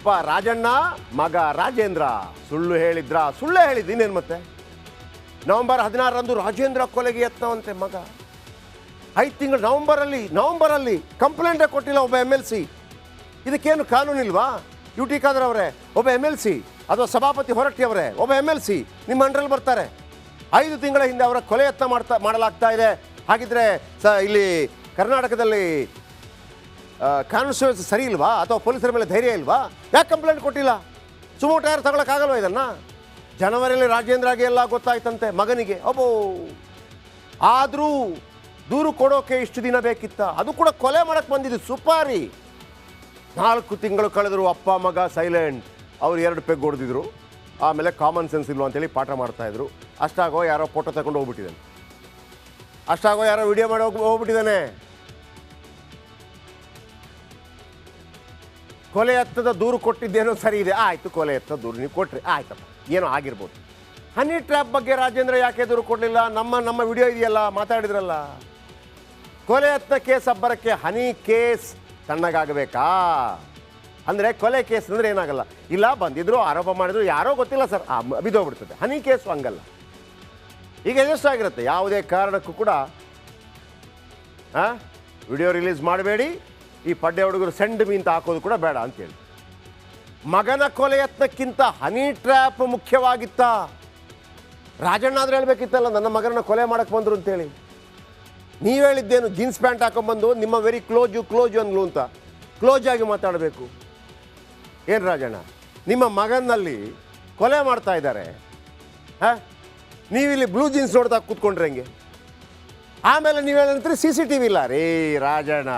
ಅಪ್ಪ ರಾಜಣ್ಣ, ಮಗ ರಾಜೇಂದ್ರ. ಸುಳ್ಳು ಹೇಳಿದ್ರ? ಸುಳ್ಳೇ ಹೇಳಿದ್ದು, ಇನ್ನೇನು ಮತ್ತೆ. ನವೆಂಬರ್ 16ರಂದು ರಾಜೇಂದ್ರ ಕೊಲೆಗೆ ಯತ್ನವಂತೆ ಮಗ. 5 ತಿಂಗಳು ನವೆಂಬರಲ್ಲಿ ಕಂಪ್ಲೇಂಟೇ ಕೊಟ್ಟಿಲ್ಲ ಒಬ್ಬ MLC. ಇದಕ್ಕೇನು ಕಾನೂನಿಲ್ವಾ? UT ಖಾದರ್ ಅವರೇ ಒಬ್ಬ MLC, ಅಥವಾ ಸಭಾಪತಿ ಹೊರಟ್ಟಿ ಅವರೇ ಒಬ್ಬ MLC ನಿಮ್ಮ ಅಂಡ್ರಲ್ಲಿ ಬರ್ತಾರೆ. 5 ತಿಂಗಳ ಹಿಂದೆ ಅವರ ಕೊಲೆ ಯತ್ನ ಮಾಡಲಾಗ್ತಾ ಇದೆ. ಹಾಗಿದ್ರೆ ಇಲ್ಲಿ ಕರ್ನಾಟಕದಲ್ಲಿ ಕಾನೂನು ಸುವ್ಯವಸ್ಥೆ ಸರಿ ಇಲ್ವಾ? ಅಥವಾ ಪೊಲೀಸರ ಮೇಲೆ ಧೈರ್ಯ ಇಲ್ವಾ? ಯಾಕೆ ಕಂಪ್ಲೇಂಟ್ ಕೊಟ್ಟಿಲ್ಲ? ಸುಮೋ ಟೈರ್ ತಗೊಳಕ್ಕಾಗಲ್ವ ಇದನ್ನು? ಜನವರಿಯಲ್ಲಿ ರಾಜೇಂದ್ರಗೆ ಎಲ್ಲ ಗೊತ್ತಾಯ್ತಂತೆ ಮಗನಿಗೆ. ಅಬ್ಬೋ, ಆದರೂ ದೂರು ಕೊಡೋಕೆ ಇಷ್ಟು ದಿನ ಬೇಕಿತ್ತ? ಅದು ಕೂಡ ಕೊಲೆ ಮಾಡಕ್ಕೆ ಬಂದಿದ್ದು ಸುಪಾರಿ. 4 ತಿಂಗಳು ಕಳೆದರು, ಅಪ್ಪ ಮಗ ಸೈಲೆಂಟ್. ಅವ್ರು 2 ಪೆಗ್ ಹೊಡೆದಿದ್ರು. ಆಮೇಲೆ ಕಾಮನ್ ಸೆನ್ಸ್ ಇಲ್ವ ಅಂತೇಳಿ ಪಾಠ ಮಾಡ್ತಾಯಿದ್ರು. ಅಷ್ಟಾಗೋ ಯಾರೋ ಫೋಟೋ ತಗೊಂಡು ಹೋಗ್ಬಿಟ್ಟಿದ್ದಾನೆ, ಅಷ್ಟಾಗೋ ಯಾರೋ ವಿಡಿಯೋ ಮಾಡಿ ಹೋಗ್ಬಿಟ್ಟಿದ್ದಾನೆ. ಕೊಲೆ ಎತ್ತದ ದೂರು ಕೊಟ್ಟಿದ್ದೇನೋ ಸರಿ ಇದೆ, ಆಯಿತು. ಕೊಲೆ ಎತ್ತದ ದೂರು ನೀವು ಕೊಟ್ರಿ, ಆಯ್ತಪ್ಪ, ಏನೋ ಆಗಿರ್ಬೋದು. ಹನಿ ಟ್ರ್ಯಾಪ್ ಬಗ್ಗೆ ರಾಜೇಂದ್ರ ಯಾಕೆ ದೂರು ಕೊಡಲಿಲ್ಲ? ನಮ್ಮ ವಿಡಿಯೋ ಇದೆಯಲ್ಲ, ಮಾತಾಡಿದ್ರಲ್ಲ. ಕೊಲೆ ಎತ್ತ ಕೇಸ್ ಅಬ್ಬರಕ್ಕೆ ಹನಿ ಕೇಸ್ ತಣ್ಣಗಾಗಬೇಕಾ? ಅಂದರೆ ಕೊಲೆ ಕೇಸ್ ಅಂದರೆ ಏನಾಗಲ್ಲ, ಇಲ್ಲ ಬಂದಿದ್ರು ಆರೋಪ ಮಾಡಿದ್ರು ಯಾರೋ ಗೊತ್ತಿಲ್ಲ ಸರ್, ಬಿದ್ದೋಗ್ಬಿಡ್ತದೆ. ಹನಿ ಕೇಸು ಹಂಗಲ್ಲ. ಈಗ ಎಷ್ಟಾಗಿರುತ್ತೆ, ಯಾವುದೇ ಕಾರಣಕ್ಕೂ ಕೂಡ ವಿಡಿಯೋ ರಿಲೀಸ್ ಮಾಡಬೇಡಿ, ಈ ಪಡ್ಡೆ ಹುಡುಗರು ಸೆಂಡ್ ಮೀ ಅಂತ ಹಾಕೋದು ಕೂಡ ಬೇಡ ಅಂತೇಳಿ. ಮಗನ ಕೊಲೆ ಯತ್ನಕ್ಕಿಂತ ಹನಿ ಟ್ರ್ಯಾಪ್ ಮುಖ್ಯವಾಗಿತ್ತ? ರಾಜಣ್ಣ ಆದ್ರೆ ಹೇಳ್ಬೇಕಿತ್ತಲ್ಲ, ನನ್ನ ಮಗನ ಕೊಲೆ ಮಾಡಕ್ಕೆ ಬಂದರು ಅಂತೇಳಿ. ನೀವು ಹೇಳಿದ್ದೇನು, ಜೀನ್ಸ್ ಪ್ಯಾಂಟ್ ಹಾಕೊಂಡ್ಬಂದು ನಿಮ್ಮ ವೆರಿ ಕ್ಲೋಜು ಅಂದ್ಲು ಅಂತ ಕ್ಲೋಸ್ ಆಗಿ ಮಾತಾಡಬೇಕು. ಏನು ರಾಜಣ್ಣ, ನಿಮ್ಮ ಮಗನಲ್ಲಿ ಕೊಲೆ ಮಾಡ್ತಾ ಇದ್ದಾರೆ, ನೀವಿಲ್ಲಿ ಬ್ಲೂ ಜೀನ್ಸ್ ನೋಡ್ತಾ ಕೂತ್ಕೊಂಡ್ರೆ ಹೆಂಗೆ? ಆಮೇಲೆ ನೀವು ಹೇಳಂತೀರಿ CCTV ಇಲ್ಲ. ರೀ ರಾಜಣ್ಣ,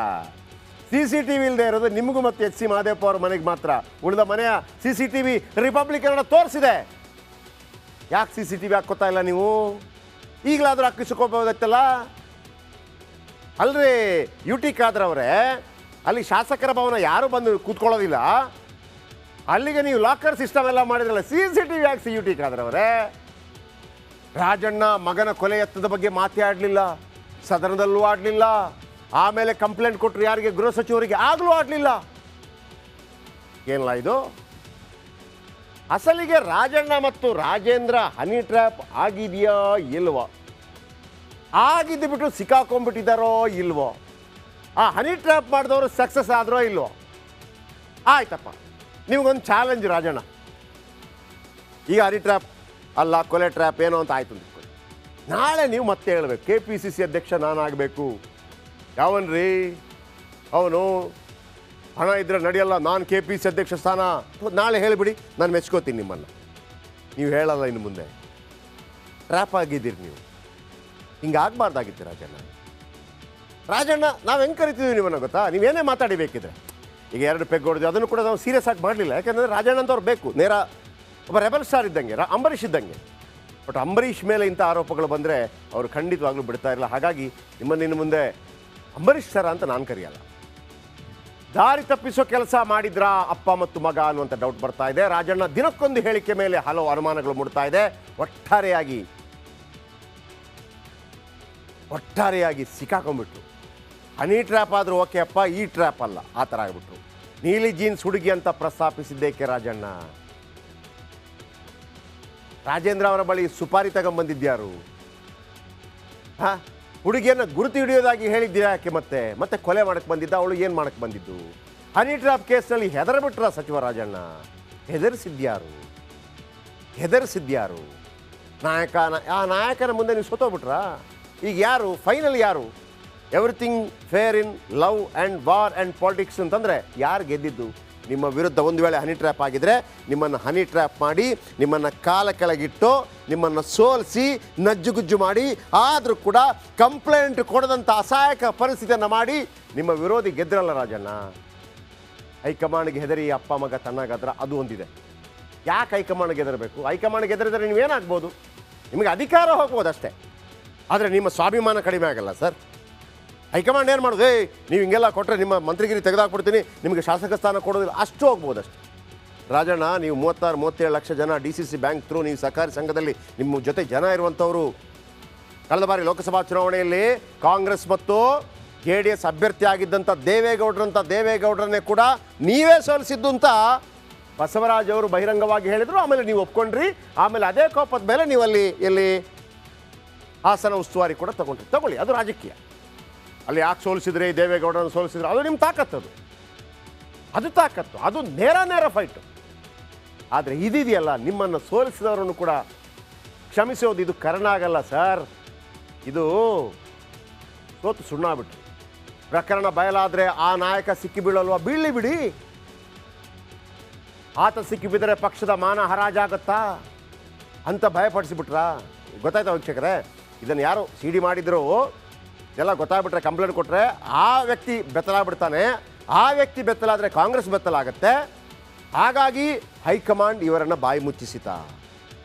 CCTV ಇಲ್ಲದೆ ಇರೋದು ನಿಮಗೂ ಮತ್ತು HC ಮಹದೇವಪ್ಪ ಅವ್ರ ಮನೆಗೆ ಮಾತ್ರ. ಉಳಿದ ಮನೆಯ CCTV ರಿಪಬ್ಲಿಕ್ ಕನ್ನಡ ತೋರಿಸಿದೆ. ಯಾಕೆ CCTV ಹಾಕ್ಕೋತಾ ಇಲ್ಲ ನೀವು? ಈಗಲಾದರೂ ಹಾಕಿಸ್ಕೋಬೋದತ್ತಲ್ಲ. ಅಲ್ರಿ UT ಖಾದರ್ ಅವರೇ, ಅಲ್ಲಿ ಶಾಸಕರ ಭವನ ಯಾರು ಬಂದು ಕೂತ್ಕೊಳ್ಳೋದಿಲ್ಲ, ಅಲ್ಲಿಗೆ ನೀವು ಲಾಕರ್ ಸಿಸ್ಟಮ್ ಎಲ್ಲ ಮಾಡಿದ್ರಲ್ಲ, CCTV ಹಾಕ್ಸಿ UT ಖಾದರ್ ಅವರೇ. ರಾಜಣ್ಣ ಮಗನ ಕೊಲೆ ಯತ್ನದ ಬಗ್ಗೆ ಮಾತೇ ಆಡಲಿಲ್ಲ, ಸದನದಲ್ಲೂ ಆಡಲಿಲ್ಲ. ಆಮೇಲೆ ಕಂಪ್ಲೇಂಟ್ ಕೊಟ್ಟರು ಯಾರಿಗೆ? ಗೃಹ ಸಚಿವರಿಗೆ, ಆಗಲೂ ಆಡಲಿಲ್ಲ. ಏನಿಲ್ಲ ಇದು? ಅಸಲಿಗೆ ರಾಜಣ್ಣ ಮತ್ತು ರಾಜೇಂದ್ರ ಹನಿ ಟ್ರ್ಯಾಪ್ ಆಗಿದೆಯಾ ಇಲ್ವೋ? ಆಗಿದ್ದು ಬಿಟ್ಟು ಸಿಕ್ಕಾಕೊಂಡ್ಬಿಟ್ಟಿದ್ದಾರೋ ಇಲ್ವೋ? ಆ ಹನಿ ಟ್ರ್ಯಾಪ್ ಮಾಡಿದವರು ಸಕ್ಸಸ್ ಆದ್ರೋ ಇಲ್ವೋ? ಆಯ್ತಪ್ಪ, ನಿಮಗೊಂದು ಚಾಲೆಂಜ್ ರಾಜಣ್ಣ. ಈಗ ಹನಿ ಟ್ರ್ಯಾಪ್ ಅಲ್ಲ, ಕೊಲೆ ಟ್ರ್ಯಾಪ್ ಏನೋ ಅಂತ ಆಯ್ತು ಅಂದ್ಕೊಳ್ಳಿ. ನಾಳೆ ನೀವು ಮತ್ತೆ ಹೇಳಬೇಕು, KPCC ಅಧ್ಯಕ್ಷ ನಾನಾಗಬೇಕು. ಯಾವನ್ರಿ ಅವನು? ಹಣ ಇದ್ರೆ ನಡೆಯಲ್ಲ, ನಾನು KPCC ಅಧ್ಯಕ್ಷ ಸ್ಥಾನ. ನಾಳೆ ಹೇಳಿಬಿಡಿ, ನಾನು ಮೆಚ್ಕೋತೀನಿ ನಿಮ್ಮನ್ನು. ನೀವು ಹೇಳಲ್ಲ ಇನ್ನು ಮುಂದೆ. ಟ್ರ್ಯಾಪ್ ಆಗಿದ್ದೀರಿ ನೀವು. ಹಿಂಗಾಗಬಾರ್ದಾಗಿತ್ತು ರಾಜಣ್ಣ. ನಾವು ಹೆಂಗೆ ಕರಿತೀವಿ ನಿಮ್ಮನ್ನು ಗೊತ್ತಾ? ನೀವೇನೇ ಮಾತಾಡಿಬೇಕಿದ್ರೆ. ಈಗ 2 ಪೆಗ್ ಹೊಡೆದು ಅದನ್ನು ಕೂಡ ನಾವು ಸೀರಿಯಸ್ ಆಗಿ ಮಾಡಲಿಲ್ಲ. ಯಾಕೆಂದರೆ ರಾಜಣ್ಣ ಅಂತವ್ರು ಬೇಕು, ನೇರ ಒಬ್ಬ ರೆಬಲ್ ಸ್ಟಾರ್ ಇದ್ದಂಗೆ, ಅಂಬರೀಷ್ ಇದ್ದಂಗೆ. ಬಟ್ ಅಂಬರೀಷ್ ಮೇಲೆ ಇಂಥ ಆರೋಪಗಳು ಬಂದರೆ ಅವರು ಖಂಡಿತವಾಗ್ಲೂ ಬಿಡ್ತಾ ಇರಲಿಲ್ಲ. ಹಾಗಾಗಿ ನಿಮ್ಮನ್ನು ಮುಂದೆ ಅಂಬರೀಷ್ ಸರ ಅಂತ ನಾನು ಕರೆಯಲ್ಲ. ದಾರಿ ತಪ್ಪಿಸೋ ಕೆಲಸ ಮಾಡಿದ್ರಾ ಅಪ್ಪ ಮತ್ತು ಮಗ ಅನ್ನುವಂಥ ಡೌಟ್ ಬರ್ತಾ ಇದೆ. ರಾಜಣ್ಣ ದಿನಕ್ಕೊಂದು ಹೇಳಿಕೆ ಮೇಲೆ ಹಲವು ಅನುಮಾನಗಳು ಮೂಡ್ತಾ ಇದೆ. ಒಟ್ಟಾರೆಯಾಗಿ ಸಿಕ್ಕಾಕೊಂಡ್ಬಿಟ್ರು. ಹನಿ ಟ್ರ್ಯಾಪ್ ಆದರೂ ಓಕೆ ಅಪ್ಪ, ಈ ಟ್ರ್ಯಾಪ್ ಅಲ್ಲ, ಆ ಥರ ಆಗಿಬಿಟ್ರು. ನೀಲಿ ಜೀನ್ಸ್ ಹುಡುಗಿ ಅಂತ ಪ್ರಸ್ತಾಪಿಸಿದ್ದೇಕೆ ರಾಜಣ್ಣ? ರಾಜೇಂದ್ರ ಅವರ ಬಳಿ ಸುಪಾರಿ ತಗೊಂಬಂದಿದ್ಯಾರು? ಹುಡುಗಿಯನ್ನು ಗುರುತು ಹಿಡಿಯೋದಾಗಿ ಹೇಳಿದ್ದೀರಾ ಯಾಕೆ? ಮತ್ತೆ ಕೊಲೆ ಮಾಡಕ್ಕೆ ಬಂದಿದ್ದ ಅವಳು? ಏನು ಮಾಡಕ್ಕೆ ಬಂದಿದ್ದು? ಹನಿ ಟ್ರ್ಯಾಪ್ ಕೇಸ್ನಲ್ಲಿ ಹೆದರ್ಬಿಟ್ರ ಸಚಿವ ರಾಜಣ್ಣ? ಹೆದರಿಸಿದ್ಯಾರು? ಆ ನಾಯಕನ ಮುಂದೆ ನೀವು ಸೋತೋಗ್ಬಿಟ್ರಾ? ಈಗ ಯಾರು ಫೈನಲ್? ಯಾರು? Everything fair in love and war and politics ಅಂತಂದರೆ ಯಾರು ಗೆದ್ದಿದ್ದು? ನಿಮ್ಮ ವಿರುದ್ಧ ಒಂದು ವೇಳೆ ಹನಿ ಟ್ರ್ಯಾಪ್ ಆಗಿದ್ರೆ ನಿಮ್ಮನ್ನು ಹನಿ ಟ್ರ್ಯಾಪ್ ಮಾಡಿ, ನಿಮ್ಮನ್ನು ಕಾಲ ಕೆಳಗಿಟ್ಟು, ನಿಮ್ಮನ್ನು ಸೋಲಿಸಿ, ನಜ್ಜುಗುಜ್ಜು ಮಾಡಿ, ಆದರೂ ಕೂಡ ಕಂಪ್ಲೇಂಟ್ ಕೊಡದಂಥ ಅಸಹಾಯಕ ಪರಿಸ್ಥಿತಿಯನ್ನು ಮಾಡಿ ನಿಮ್ಮ ವಿರೋಧಿ ಗೆದ್ರಲ್ಲ ರಾಜಣ್ಣ. ಹೈಕಮಾಂಡ್ಗೆ ಹೆದರಿ ಅಪ್ಪ ಮಗ ತಣ್ಣಗಾದ್ರೆ ಅದು ಒಂದಿದೆ. ಯಾಕೆ ಹೈಕಮಾಂಡ್ಗೆ ಹೆದರಬೇಕು? ಹೈಕಮಾಂಡ್ಗೆ ಹೆದರಿದ್ರೆ ನೀವೇನಾಗ್ಬೋದು? ನಿಮಗೆ ಅಧಿಕಾರ ಹೋಗ್ಬೋದು ಅಷ್ಟೇ, ಆದರೆ ನಿಮ್ಮ ಸ್ವಾಭಿಮಾನ ಕಡಿಮೆ ಆಗಲ್ಲ ಸರ್. ಹೈಕಮಾಂಡ್ ಏನು ಮಾಡೋದು? ನೀವು ಹಿಂಗೆಲ್ಲ ಕೊಟ್ಟರೆ ನಿಮ್ಮ ಮಂತ್ರಿಗಿರಿ ತೆಗೆದಾಕ್ಬಿಡ್ತೀನಿ, ನಿಮಗೆ ಶಾಸಕ ಸ್ಥಾನ ಕೊಡೋದಿಲ್ಲ, ಅಷ್ಟು ಹೋಗ್ಬೋದು ಅಷ್ಟೆ. ರಾಜಣ್ಣ, ನೀವು 36-37 ಲಕ್ಷ ಜನ DCC ಬ್ಯಾಂಕ್ ಥ್ರೂ ನೀವು ಸಹಕಾರಿ ಸಂಘದಲ್ಲಿ ನಿಮ್ಮ ಜೊತೆ ಜನ ಇರುವಂಥವರು. ಕಳೆದ ಬಾರಿ ಲೋಕಸಭಾ ಚುನಾವಣೆಯಲ್ಲಿ ಕಾಂಗ್ರೆಸ್ ಮತ್ತು JDS ಅಭ್ಯರ್ಥಿ ಆಗಿದ್ದಂಥ ದೇವೇಗೌಡರನ್ನೇ ಕೂಡ ನೀವೇ ಸೋಲಿಸಿದ್ದು ಅಂತ ಬಸವರಾಜ್ ಅವರು ಬಹಿರಂಗವಾಗಿ ಹೇಳಿದರು, ಆಮೇಲೆ ನೀವು ಒಪ್ಕೊಂಡ್ರಿ. ಆಮೇಲೆ ಅದೇ ಕೋಪದ ಮೇಲೆ ನೀವು ಎಲ್ಲಿ ಹಾಸನ ಉಸ್ತುವಾರಿ ಕೂಡ ತಗೊಳ್ಳಿ, ಅದು ರಾಜಕೀಯ. ಅಲ್ಲಿ ಯಾಕೆ ಸೋಲಿಸಿದ್ರಿ, ದೇವೇಗೌಡರನ್ನು ಸೋಲಿಸಿದ್ರೆ ಅದು ನಿಮ್ಮ ತಾಕತ್ತು, ಅದು ತಾಕತ್ತು, ಅದು ನೇರ ಫೈಟು. ಆದರೆ ಇದೆಯಲ್ಲ, ನಿಮ್ಮನ್ನು ಸೋಲಿಸಿದವರನ್ನು ಕೂಡ ಕ್ಷಮಿಸೋದು ಇದು ಕರ್ಣ ಆಗಲ್ಲ ಸರ್. ಇದು ಸೋತು ಸುಣ್ಣಾಗ್ಬಿಟ್ರು. ಪ್ರಕರಣ ಬಯಲಾದರೆ ಆ ನಾಯಕ ಸಿಕ್ಕಿ ಬೀಳಲ್ವಾ? ಬೀಳಲಿ ಬಿಡಿ. ಆತ ಸಿಕ್ಕಿ ಬಿದ್ದರೆ ಪಕ್ಷದ ಮಾನ ಹರಾಜಾಗತ್ತಾ ಅಂತ ಭಯಪಡಿಸಿಬಿಟ್ರಾ? ಗೊತ್ತಾಯ್ತಾ ವೀಕ್ಷಕರೇ? ಇದನ್ನು ಯಾರು ಸಿಡಿ ಮಾಡಿದ್ರು ಎಲ್ಲ ಗೊತ್ತಾಗ್ಬಿಟ್ರೆ, ಕಂಪ್ಲೇಂಟ್ ಕೊಟ್ಟರೆ ಆ ವ್ಯಕ್ತಿ ಬೆತ್ತಲಾಗ್ಬಿಡ್ತಾನೆ. ಆ ವ್ಯಕ್ತಿ ಬೆತ್ತಲಾದರೆ ಕಾಂಗ್ರೆಸ್ ಬೆತ್ತಲಾಗತ್ತೆ. ಹಾಗಾಗಿ ಹೈಕಮಾಂಡ್ ಇವರನ್ನು ಬಾಯಿ ಮುಚ್ಚಿಸಿತ.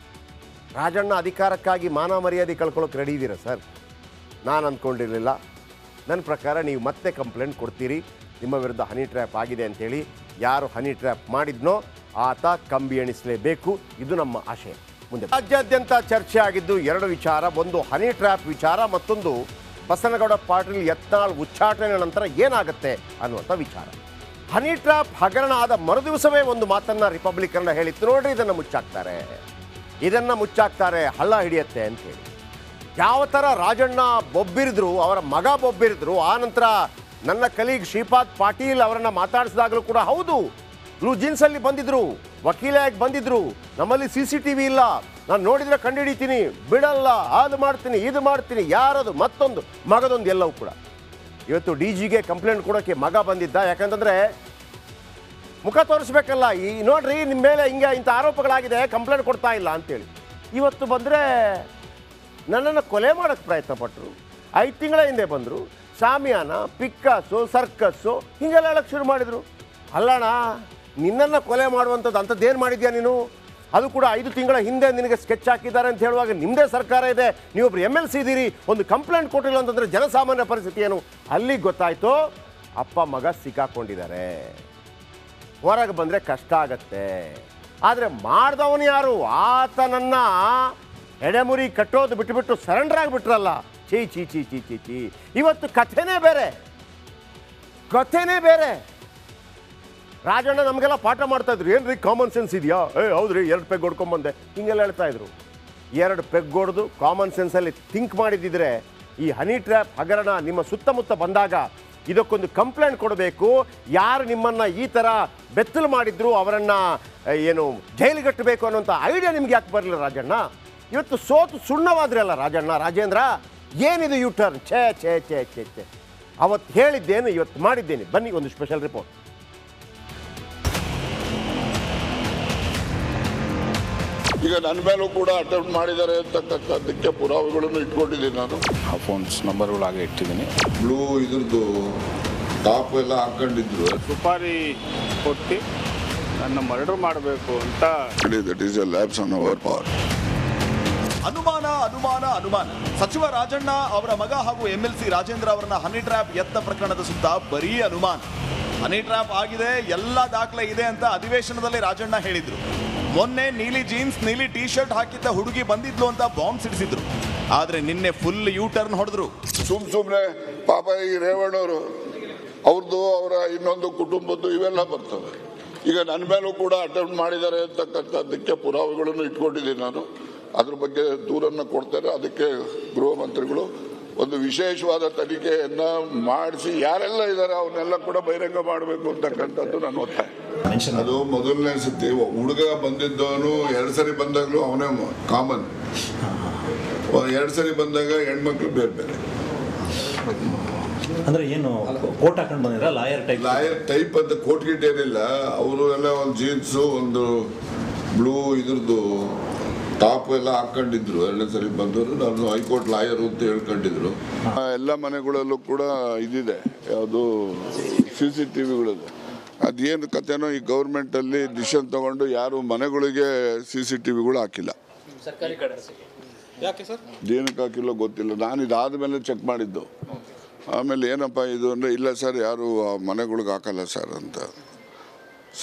ರಾಜಣ್ಣ ಅಧಿಕಾರಕ್ಕಾಗಿ ಮಾನ ಮರ್ಯಾದೆ ಕಳ್ಕೊಳ್ಳೋಕೆ ರೆಡಿ ಇದ್ದೀರಾ ಸರ್? ನಾನು ಅಂದ್ಕೊಂಡಿರಲಿಲ್ಲ. ನನ್ನ ಪ್ರಕಾರ ನೀವು ಮತ್ತೆ ಕಂಪ್ಲೇಂಟ್ ಕೊಡ್ತೀರಿ, ನಿಮ್ಮ ವಿರುದ್ಧ ಹನಿ ಟ್ರ್ಯಾಪ್ ಆಗಿದೆ ಅಂಥೇಳಿ. ಯಾರು ಹನಿ ಟ್ರ್ಯಾಪ್ ಮಾಡಿದ್ನೋ ಆತ ಕಂಬಿ ಎಣಿಸಲೇಬೇಕು, ಇದು ನಮ್ಮ ಆಶಯ. ಮುಂದೆ ರಾಜ್ಯಾದ್ಯಂತ ಚರ್ಚೆ ಆಗಿದ್ದು ಎರಡು ವಿಚಾರ. ಒಂದು ಹನಿ ಟ್ರ್ಯಾಪ್ ವಿಚಾರ, ಮತ್ತೊಂದು ಬಸನಗೌಡ ಪಾಟೀಲ್ ಯತ್ನಾಳ್ ಉಚ್ಚಾಟನೆ ನಂತರ ಏನಾಗುತ್ತೆ ಅನ್ನುವಂಥ ವಿಚಾರ. ಹನಿ ಟ್ರ್ಯಾಪ್ ಹಗರಣ ಆದ ಮರುದಿವಸವೇ ಒಂದು ಮಾತನ್ನು ರಿಪಬ್ಲಿಕ್ ಹೇಳಿತ್ತು, ನೋಡ್ರಿ ಇದನ್ನು ಮುಚ್ಚಾಕ್ತಾರೆ, ಹಳ್ಳ ಹಿಡಿಯತ್ತೆ ಅಂತೇಳಿ. ಯಾವ ಥರ ರಾಜಣ್ಣ ಬೊಬ್ಬಿರಿದ್ರು, ಅವರ ಮಗ ಬೊಬ್ಬಿರಿದ್ರು. ಆ ನಂತರ ನನ್ನ ಕಲೀಗ್ ಶ್ರೀಪಾದ್ ಪಾಟೀಲ್ ಅವರನ್ನು ಮಾತಾಡಿಸಿದಾಗಲೂ ಕೂಡ ಹೌದು, ಬ್ಲೂ ಜೀನ್ಸಲ್ಲಿ ಬಂದಿದ್ರು, ವಕೀಲಾಗಿ ಬಂದಿದ್ರು, ನಮ್ಮಲ್ಲಿ CCTV ಇಲ್ಲ, ನಾನು ನೋಡಿದರೆ ಕಂಡುಹಿಡಿತೀನಿ, ಬಿಡಲ್ಲ, ಅದು ಮಾಡ್ತೀನಿ, ಇದು ಮಾಡ್ತೀನಿ, ಯಾರದು ಮತ್ತೊಂದು ಮಗದೊಂದು ಎಲ್ಲವೂ ಕೂಡ. ಇವತ್ತು DGಗೆ ಕಂಪ್ಲೇಂಟ್ ಕೊಡೋಕ್ಕೆ ಮಗ ಬಂದಿದ್ದ. ಯಾಕಂತಂದರೆ ಮುಖ ತೋರಿಸ್ಬೇಕಲ್ಲ, ಈ ನೋಡ್ರಿ ನಿಮ್ಮ ಮೇಲೆ ಇಂಥ ಆರೋಪಗಳಾಗಿದೆ, ಕಂಪ್ಲೇಂಟ್ ಕೊಡ್ತಾ ಇಲ್ಲ ಅಂತೇಳಿ. ಇವತ್ತು ಬಂದರೆ ನನ್ನನ್ನು ಕೊಲೆ ಮಾಡೋಕ್ಕೆ ಪ್ರಯತ್ನ ಪಟ್ಟರು. 5 ತಿಂಗಳ ಹಿಂದೆ ಬಂದರು, ಶಾಮಿಯಾನ, ಪಿಕ್ಕಾಸು, ಸರ್ಕಸ್ಸು ಹೀಗೆಲ್ಲ ಹೇಳಕ್ಕೆ ಶುರು ಮಾಡಿದರು. ಅಲ್ಲಣ್ಣ, ನಿನ್ನನ್ನು ಕೊಲೆ ಮಾಡುವಂಥದ್ದು ಅಂಥದ್ದೇನು ಮಾಡಿದ್ಯಾ ನೀನು? ಅದು ಕೂಡ 5 ತಿಂಗಳ ಹಿಂದೆ ನಿನಗೆ ಸ್ಕೆಚ್ ಹಾಕಿದ್ದಾರೆ ಅಂತ ಹೇಳುವಾಗ ನಿಮ್ಮದೇ ಸರ್ಕಾರ ಇದೆ, ನೀವೊಬ್ಬರು MLC ಇದ್ದೀರಿ, ಒಂದು ಕಂಪ್ಲೇಂಟ್ ಕೊಟ್ಟಿಲ್ಲ ಅಂತಂದರೆ ಜನಸಾಮಾನ್ಯ ಪರಿಸ್ಥಿತಿ ಏನು? ಅಲ್ಲಿಗೆ ಗೊತ್ತಾಯಿತು, ಅಪ್ಪ ಮಗ ಸಿಕ್ಕಾಕೊಂಡಿದ್ದಾರೆ, ಹೊರಗೆ ಬಂದರೆ ಕಷ್ಟ ಆಗತ್ತೆ. ಆದರೆ ಮಾಡಿದವನು ಯಾರು? ಆತನನ್ನು ಎಡೆಮುರಿ ಕಟ್ಟೋದು ಬಿಟ್ಟುಬಿಟ್ಟು ಸರೆಂಡರ್ ಆಗಿಬಿಟ್ರಲ್ಲ. ಚೀ ಚೀ ಚೀ ಚೀ ಚೀ ಚೀ. ಇವತ್ತು ಕಥೆನೇ ಬೇರೆ. ರಾಜಣ್ಣ ನಮಗೆಲ್ಲ ಪಾಠ ಮಾಡ್ತಾಯಿದ್ರು, ಏನ್ರಿ ಕಾಮನ್ ಸೆನ್ಸ್ ಇದೆಯಾ? ಹೌದ್ರಿ, 2 ಪೆಗ್ ಹೊಡ್ಕೊಂಬಂದೆ, ಹಿಂಗೆಲ್ಲ ಹೇಳ್ತಾಯಿದ್ರು. 2 ಪೆಗ್ ಹೊಡೆದು ಕಾಮನ್ ಸೆನ್ಸಲ್ಲಿ ಥಿಂಕ್ ಮಾಡಿದ್ದಿದ್ರೆ ಈ ಹನಿ ಟ್ರ್ಯಾಪ್ ಹಗರಣ ನಿಮ್ಮ ಸುತ್ತಮುತ್ತ ಬಂದಾಗ ಇದಕ್ಕೊಂದು ಕಂಪ್ಲೇಂಟ್ ಕೊಡಬೇಕು. ಯಾರು ನಿಮ್ಮನ್ನು ಈ ಥರ ಬೆತ್ತಲು ಮಾಡಿದ್ರು ಅವರನ್ನು ಜೈಲಿಗಟ್ಟಬೇಕು ಅನ್ನೋಂಥ ಐಡಿಯಾ ನಿಮ್ಗೆ ಯಾಕೆ ಬರಲಿಲ್ಲ ರಾಜಣ್ಣ? ಇವತ್ತು ಸೋತು ಸುಣ್ಣವಾದ್ರಲ್ಲ ರಾಜೇಂದ್ರ. ಏನಿದು ಯು ಟರ್ನ್? ಛೇ. ಅವತ್ತು ಹೇಳಿದ್ದೇನು, ಇವತ್ತು ಮಾಡಿದ್ದೇನೆ. ಬನ್ನಿ ಒಂದು ಸ್ಪೆಷಲ್ ರಿಪೋರ್ಟ್. ಈಗ ನನ್ನ ಮೇಲೂ ಕೂಡ ಅಟೆಂಪ್ಟ್ ಮಾಡಿದ್ದಾರೆ ಅಂತಕ್ಕಂಥದ್ದಕ್ಕೆ ಪುರಾವೆಗಳನ್ನು ಇಟ್ಕೊಂಡಿದ್ದೀನಿ. ನಾನು ಆ ಫೋನ್ಸ್ ನಂಬರ್ಗಳು ಹಾಗೆ ಇಟ್ಟಿದ್ದೀನಿ. ಬ್ಲೂ ಇದ್ರದ್ದು ಟಾಪ್ ಎಲ್ಲ ಹಾಕೊಂಡಿದ್ರು, ಸುಪಾರಿ ಕೊಟ್ಟು ನನ್ನ ಮರ್ಡರ್ ಮಾಡಬೇಕು ಅಂತ. That is a lapse on our part. ಅನುಮಾನ. ಸಚಿವ ರಾಜಣ್ಣ ಅವರ ಮಗ ಹಾಗೂ MLC ರಾಜೇಂದ್ರ ಅವರನ್ನ ಹನಿ ಟ್ರ್ಯಾಪ್ ಎತ್ತ ಪ್ರಕರಣದ ಸುತ್ತ ಬರೀ ಅನುಮಾನ. ಹನಿ ಟ್ರ್ಯಾಪ್ ಆಗಿದೆ, ಎಲ್ಲ ದಾಖಲೆ ಇದೆ ಅಂತ ಅಧಿವೇಶನದಲ್ಲಿ ರಾಜಣ್ಣ ಹೇಳಿದ್ರು. ಮೊನ್ನೆ ನೀಲಿ ಜೀನ್ಸ್, ನೀಲಿ ಟೀ ಶರ್ಟ್ ಹಾಕಿದ್ದ ಹುಡುಗಿ ಬಂದಿದ್ಲು ಅಂತ ಬಾಂಬ್ ಸಿಡಿಸಿದ್ರು. ಆದ್ರೆ ನಿನ್ನೆ ಫುಲ್ ಯೂ ಟರ್ನ್ ಹೊಡೆದ್ರು. ಸುಮ್ನೆ ಪಾಪ ಈ ರೇವಣ್ಣವರು ಅವ್ರದ್ದು, ಅವರ ಇನ್ನೊಂದು ಕುಟುಂಬದ್ದು ಇವೆಲ್ಲ ಬರ್ತವೆ. ಈಗ ನನ್ನ ಮೇಲೂ ಕೂಡ ಅಟೆಂಪ್ಟ್ ಮಾಡಿದ್ದಾರೆ ಅಂತಕ್ಕಂಥದ್ದಕ್ಕೆ ಪುರಾವೆಗಳನ್ನು ಇಟ್ಕೊಂಡಿದ್ದೀನಿ. ನಾನು ಅದ್ರ ಬಗ್ಗೆ ದೂರನ್ನು ಕೊಡ್ತಾರೆ. ಅದಕ್ಕೆ ಗೃಹ ಮಂತ್ರಿಗಳು ಒಂದು ವಿಶೇಷವಾದ ತನಿಖೆಯನ್ನ ಮಾಡಿಸಿ ಯಾರೆಲ್ಲ ಇದ್ದಾರೆ ಅವನ್ನೆಲ್ಲ ಕೂಡ ಬಹಿರಂಗ ಮಾಡಬೇಕು ಅಂತಕ್ಕಂಥದ್ದು ನನ್ನ ಒತ್ತಾಯ. ಅದು ಮೊದಲನೇ ಸತಿ ಹುಡುಗ ಬಂದಿದ್ದವನು 2 ಸರಿ ಬಂದಾಗಲೂ ಅವನೇ ಕಾಮನ್. 2 ಸರಿ ಬಂದಾಗ ಹೆಣ್ಮಕ್ಳು ಬೇರೆ. ಅಂದ್ರೆ ಏನು ಕೋಟ್ ಹಾಕೊಂಡು ಬಂದಿರ? ಲಾಯರ್ ಟೈಪ್ ಅಂತ ಕೋಟ್ ಗಿಟ್ ಏನಿಲ್ಲ. ಅವರು ಎಲ್ಲ ಒಂದು ಜೀನ್ಸು, ಒಂದು ಬ್ಲೂ ಇದ್ರದ್ದು ಟಾಪ್ ಎಲ್ಲ ಹಾಕೊಂಡಿದ್ರು. 2 ಸರಿ ಬಂದವರು ನಾನು ಹೈಕೋರ್ಟ್ ಲಾಯರು ಅಂತ ಹೇಳ್ಕೊಂಡಿದ್ರು. ಎಲ್ಲ ಮನೆಗಳಲ್ಲೂ ಕೂಡ ಇದಿದೆ, ಯಾವುದು CCTVಗಳದ್ದು. ಅದೇನು ಕಥೆನೋ ಈ ಗೌರ್ಮೆಂಟಲ್ಲಿ ಡಿಸಿಷನ್ ತಗೊಂಡು ಯಾರು ಮನೆಗಳಿಗೆ CCTVಗಳು ಹಾಕಿಲ್ಲ. ಏನಕ್ಕೆ ಹಾಕಿಲ್ಲ ಗೊತ್ತಿಲ್ಲ. ನಾನು ಇದಾದ ಮೇಲೆ ಚೆಕ್ ಮಾಡಿದ್ದು. ಆಮೇಲೆ ಏನಪ್ಪ ಇದು ಅಂದರೆ, ಇಲ್ಲ ಸರ್ ಯಾರು ಆ ಮನೆಗಳಿಗೆ ಹಾಕಲ್ಲ ಸರ್ ಅಂತ.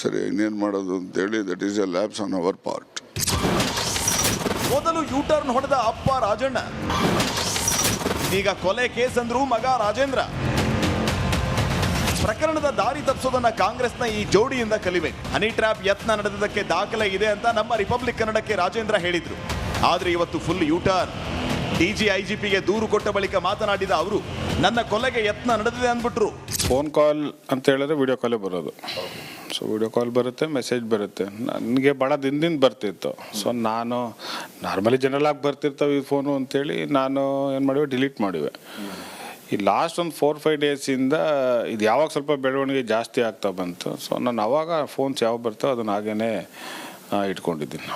ಸರಿ, ಇನ್ನೇನು ಮಾಡೋದು ಅಂತೇಳಿ that is a lapse on our part. ಮೊದಲು ಯೂ ಟರ್ನ್ ಹೊಡೆದ ಅಪ್ಪ ರಾಜಣ್ಣ, ಈಗ ಕೊಲೆ ಕೇಸ್ ಅಂದ್ರು ಮಗ ರಾಜೇಂದ್ರ. ಪ್ರಕರಣದ ದಾರಿ ತಪ್ಪಿಸೋದನ್ನ ಕಾಂಗ್ರೆಸ್ನ ಈ ಜೋಡಿಯಿಂದ ಕಲಿಬೇಕು. ಹನಿ ಟ್ರ್ಯಾಪ್ ಯತ್ನ ನಡೆದಿದ್ದಕ್ಕೆ ದಾಖಲೆ ಇದೆ ಅಂತ ನಮ್ಮ ರಿಪಬ್ಲಿಕ್ ಕನ್ನಡಕ್ಕೆ ರಾಜೇಂದ್ರ ಹೇಳಿದ್ರು. ಆದ್ರೆ ಇವತ್ತು ಫುಲ್ ಯೂಟರ್ನ್. ಡಿಜಿ ಐಜಿಪಿಗೆ ದೂರು ಕೊಟ್ಟ ಬಳಿಕ ಮಾತನಾಡಿದ ಅವರು, ನನ್ನ ಕೊಲೆಗೆ ಯತ್ನ ನಡೆದಿದೆ ಅಂದ್ಬಿಟ್ರು. ಫೋನ್ ಕಾಲ್ ಅಂತ ಹೇಳಿದ್ರೆ ವಿಡಿಯೋ ಕಾಲೇ ಬರೋದು. ಸೊ ವಿಡಿಯೋ ಕಾಲ್ ಬರುತ್ತೆ, ಮೆಸೇಜ್ ಬರುತ್ತೆ. ನನಗೆ ಭಾಳ ದಿನದಿಂದ ಬರ್ತಿತ್ತು. ಸೊ ನಾನು ನಾರ್ಮಲಿ ಜನರಲಾಗಿ ಬರ್ತಿರ್ತವೆ ಈ ಫೋನು ಅಂತೇಳಿ ನಾನು ಏನು ಮಾಡಿವೆ, ಡಿಲೀಟ್ ಮಾಡಿವೆ. ಈ ಲಾಸ್ಟ್ ಒಂದು 4-5 ಡೇಸಿಂದ ಇದು ಯಾವಾಗ ಸ್ವಲ್ಪ ಬೆಳವಣಿಗೆ ಜಾಸ್ತಿ ಆಗ್ತಾ ಬಂತು. ಸೊ ನಾನು ಅವಾಗ ಫೋನ್ಸ್ ಯಾವಾಗ ಬರ್ತೋ ಅದನ್ನು ಹಾಗೇ ಇಟ್ಕೊಂಡಿದ್ದೀನಿ.